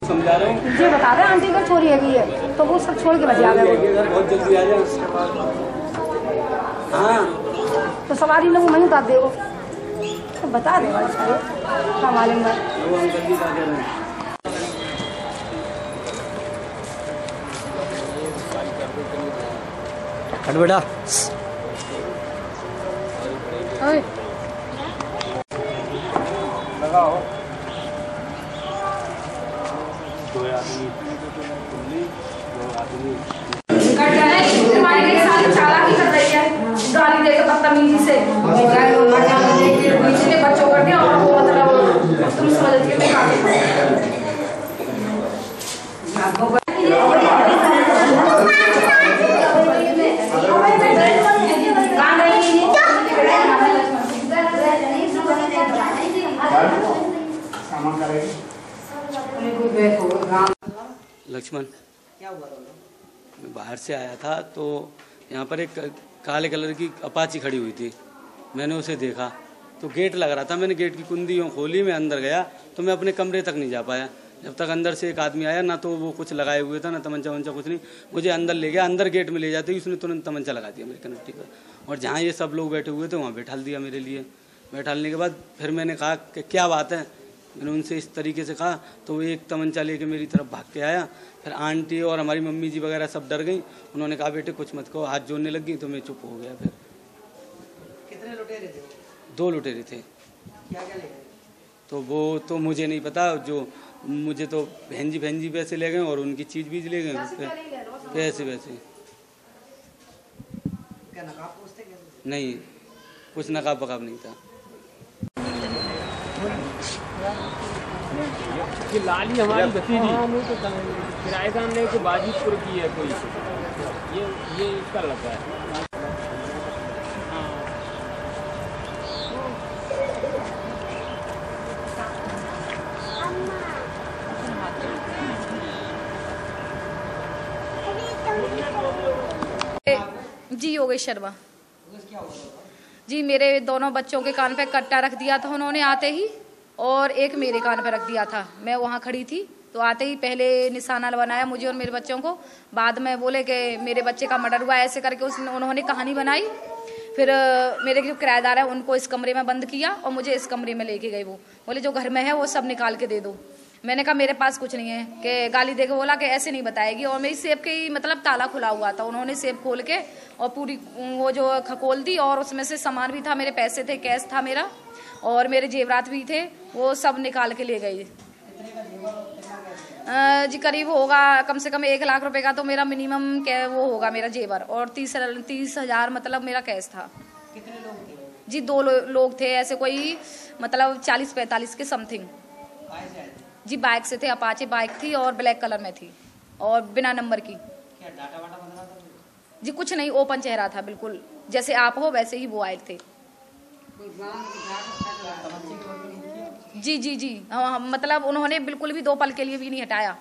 समझा रहे हूँ जी बता रहे आंटी का चोरी है तो वो सब छोड़ के बचे आ गए। बहुत जल्दी आ जाए। हाँ तो सवारी लोग नहीं बता दे तो बता देगा क्या मालूम है। हट बेटा लगाओ। दो आदमी चालाकी कर रही है, गाली देकर बदतमीजी से बीच में बच्चों कर दिया और वो मतलब तुम समझ के लक्ष्मण क्या हुआ? मैं बाहर से आया था तो यहाँ पर एक काले कलर की अपाची खड़ी हुई थी। मैंने उसे देखा तो गेट लग रहा था। मैंने गेट की कुंडी खोली, मैं अंदर गया तो मैं अपने कमरे तक नहीं जा पाया जब तक अंदर से एक आदमी आया। ना तो वो कुछ लगाए हुए था, ना तमंचा वमंचा कुछ नहीं। मुझे अंदर ले गया, अंदर गेट में ले जाते ही उसने तुरंत तमंचा लगा दिया मेरी कनेक्टी पर। और जहाँ ये सब लोग बैठे हुए थे वहाँ बैठाल दिया मेरे लिए। बैठालने के बाद फिर मैंने कहा कि क्या बात है, मैंने उनसे इस तरीके से कहा तो वो एक तमंचा लेके मेरी तरफ भाग के आया। फिर आंटी और हमारी मम्मी जी वगैरह सब डर गई। उन्होंने कहा बेटे कुछ मत कहो, हाथ जोड़ने लग गई तो मैं चुप हो गया। फिर कितने लुटेरे थे? 2 लुटेरे थे। क्या क्या ले गए? तो वो तो मुझे नहीं पता, जो मुझे तो बहन जी पैसे ले गए और उनकी चीज बीज ले गए पैसे वैसे। क्या नकाब पूछते? नहीं, कुछ नकाब बकाब नहीं था। ये लाली हमारी भतीजी किराएदार ने को बाजीपुर की है कोई, ये इसका लगा है। जी योगेश शर्मा जी, मेरे दोनों बच्चों के कान पे कट्टा रख दिया था उन्होंने आते ही, और एक मेरे कान पे रख दिया था। मैं वहाँ खड़ी थी तो आते ही पहले निशाना बनाया मुझे और मेरे बच्चों को। बाद में बोले कि मेरे बच्चे का मर्डर हुआ, ऐसे करके उन्होंने कहानी बनाई। फिर मेरे जो किराएदार है उनको इस कमरे में बंद किया और मुझे इस कमरे में लेके गए। वो बोले जो घर में है वो सब निकाल के दे दो। मैंने कहा मेरे पास कुछ नहीं है, कि गाली देके बोला कि ऐसे नहीं बताएगी। और मेरी सेब के मतलब ताला खुला हुआ था, उन्होंने सेब खोल के और पूरी वो जो खकोल दी, और उसमें से सामान भी था, मेरे पैसे थे, कैश था मेरा, और मेरे जेवरात भी थे, वो सब निकाल के ले गए। जी करीब होगा कम से कम 1 लाख रुपए का तो मेरा मिनिमम वो होगा मेरा जेवर, और 30,000 मतलब मेरा कैश था। कितने लोग थे? जी 2 लोग थे, ऐसे कोई मतलब 40-45 के समथिंग। जी बाइक से थे, अपाचे बाइक थी और ब्लैक कलर में थी और बिना नंबर की। क्या डाटा वाटा बदला था? जी कुछ नहीं, ओपन चेहरा था बिल्कुल, जैसे आप हो वैसे ही वो आए थे। जी जी जी हाँ, मतलब उन्होंने बिल्कुल भी 2 पल के लिए भी नहीं हटाया।